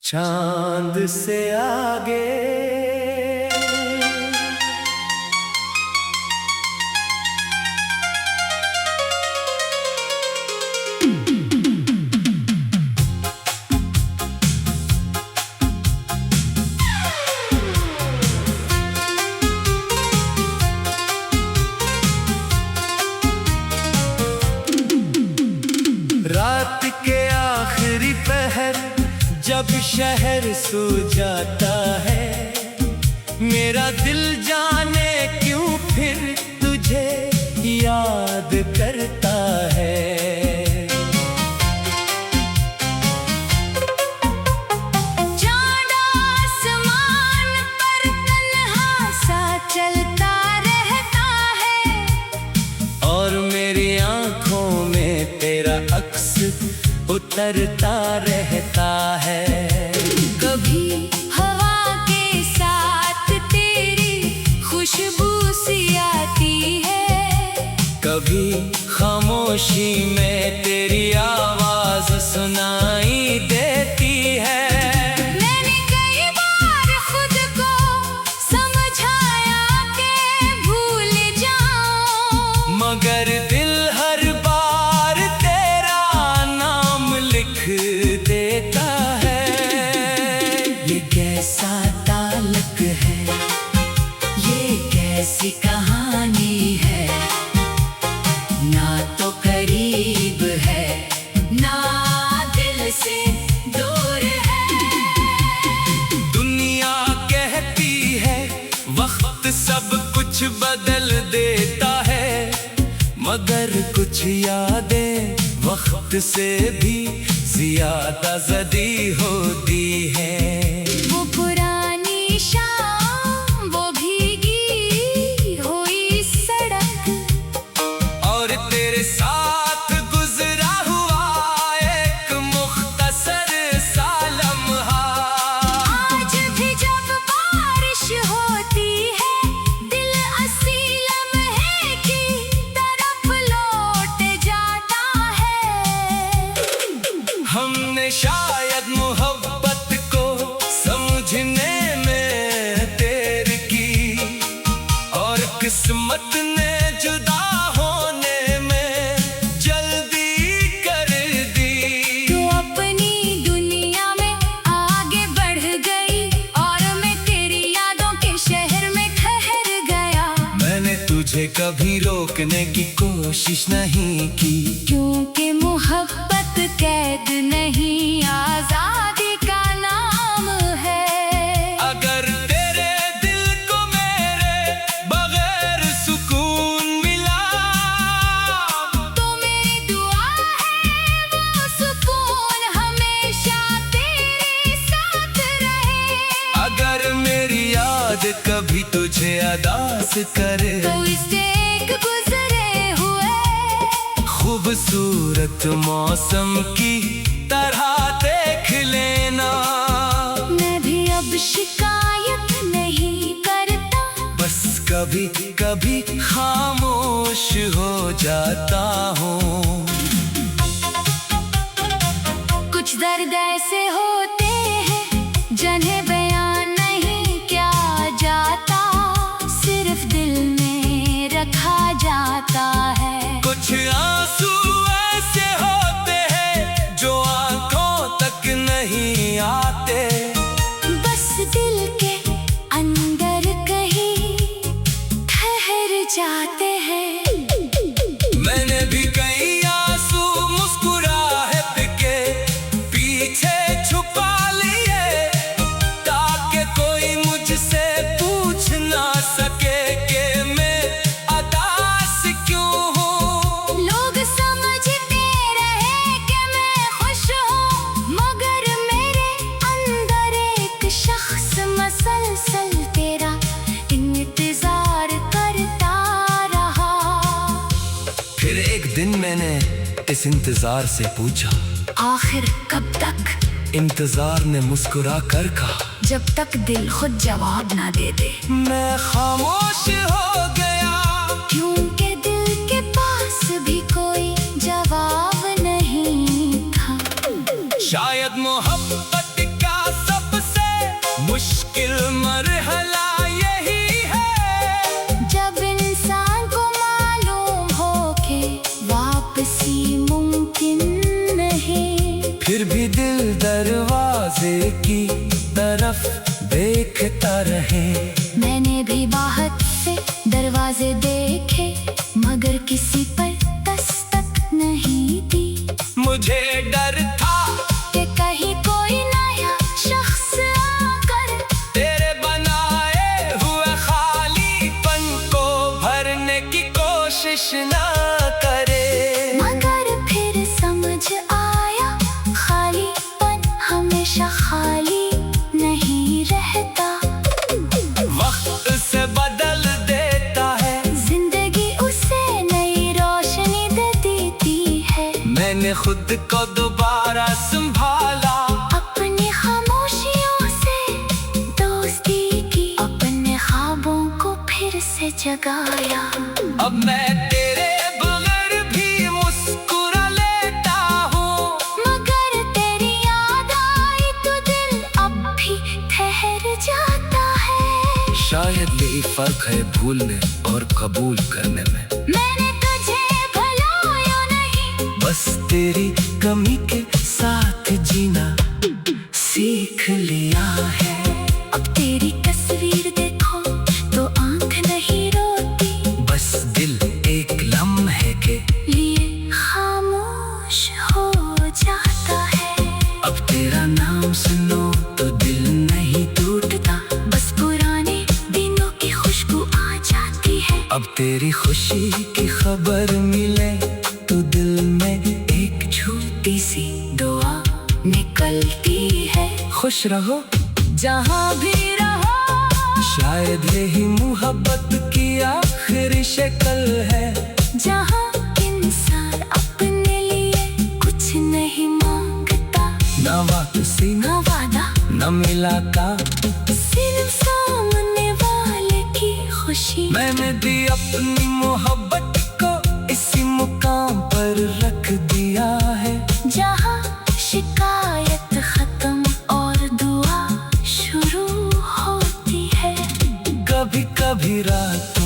चांद से आगे रात के आखिरी पहर जब शहर सो जाता है, मेरा दिल जाने क्यों फिर तुझे याद करता है। चाँद आसमान पर तन्हा सा चलता रहता है, और मेरी आंखों में तेरा अक्स उतरता रहता है। कभी हवा के साथ तेरी खुशबू सी आती है, कभी खामोशी में तेरी आवाज सुनाई देती है। मैंने कई बार खुद को समझाया कि भूल जाऊं, मगर दिल हर बार तेरा नाम लिख देता है। ये कैसा ताल्लुक है, ये कैसी कहानी है, ना तो करीब है ना दिल से दूर है। दुनिया कहती है वक्त सब कुछ बदल देता है, मगर कुछ यादें वक्त से भी ज्यादा ज़दी होती हैं। वो पुरानी शाम, वो भीगी हुई सड़क, और तेरे साथ गुजरा हुआ एक मुख्तसर सा लम्हा। आज भी जब बारिश होती है, दिल असी लम्हे की तरफ लौट जाता है। हमने शायद मोहब्बत को समझने में देर की, और किस्मत ने जुदा होने में जल्दी कर दी। तू अपनी दुनिया में आगे बढ़ गई, और मैं तेरी यादों के शहर में ठहर गया। मैंने तुझे कभी रोकने की कोशिश नहीं की, क्योंकि मोहब्बत कैद नहीं, आजादी का नाम है। अगर तेरे दिल को मेरे बगैर सुकून मिला, तो मेरी दुआ है वो सुकून हमेशा तेरे साथ रहे। अगर मेरी याद कभी तुझे अदास करे, तो इसे एक गुजरे हुए खूबसूरत मौसम की तरह देख लेना। मैं भी अब शिकायत नहीं करता, बस कभी कभी खामोश हो जाता हूँ। कुछ दर्द ऐसे होते हैं जिन्हें बयान नहीं किया जाता, सिर्फ दिल में रखा जाता है। कुछ आंसू ऐसे होते हैं जो आंखों तक नहीं आते, बस दिल के अंदर कहीं ठहर जाते हैं। मैंने भी कई आंसू मुस्कुराहट के पीछे छुपा लिए, ताकि कोई मुझसे पूछ ना सके कि मैं अदास क्यों हूँ। लोग समझते रहे कि मैं खुश हूँ, मगर मेरे अंदर एक शख्स मसलसल तेरा इंतजार करता रहा। फिर एक दिन मैंने इस इंतजार से पूछा, आखिर कब तक? इंतजार ने मुस्कुरा कर कहा, जब तक दिल खुद जवाब ना दे दे। मैं खामोश हो गया, क्योंकि दिल के पास भी कोई जवाब नहीं था। शायद मोहब्बत का दरवाजे की तरफ देखता रहे। मैंने भी बाहर से दरवाजे देखे, मगर किसी पर दस्तक नहीं दी। मुझे डर था कि कहीं कोई नया शख्स आकर तेरे बनाए हुए खालीपन को भरने की कोशिश ना करे। मगर फिर समझ आया, खालीपन हमेशा खाली नहीं रहता। वक्त से बदल देता है, जिंदगी उसे नई रोशनी दे देती है। मैंने खुद को दोबारा संभाला, अपनी खामोशियों से दोस्ती की, अपने ख्वाबों को फिर से जगाया। अब मैं तेरे बगैर भी मुस्कुरा लेता हूँ। मगर तेरी याद आई तो दिल अब भी ठहर जाता है। शायद यही फर्क है भूलने और कबूल करने में। मैंने तुझे भुलाया नहीं, बस तेरी कमी के साथ जीना सीख लिया है। अब तेरी तस्वीर देखो तो आंख नहीं रोती, बस दिल एक लम्हे के लिए खामोश हो जाता है। अब तेरा नाम सुनो तो दिल नहीं टूटता, बस पुराने दिनों की खुशबू आ जाती है। अब तेरी खुशी की खबर मिले तो दिल में एक छोटी सी दुआ निकलती है। खुश रहो जहाँ भी रहो, शायद यही मोहब्बत की आखिरी शक्ल है। जहाँ इंसान अपने लिए कुछ नहीं मांगता, ना वापसी न वादा न मुलाकात, सिर्फ सामने वाले की खुशी। मैंने दी अपनी मोहब्बत को इसी मुकाम पर रख दिया है। जहाँ शिकायत खत्म और दुआ शुरू होती है। कभी कभी रात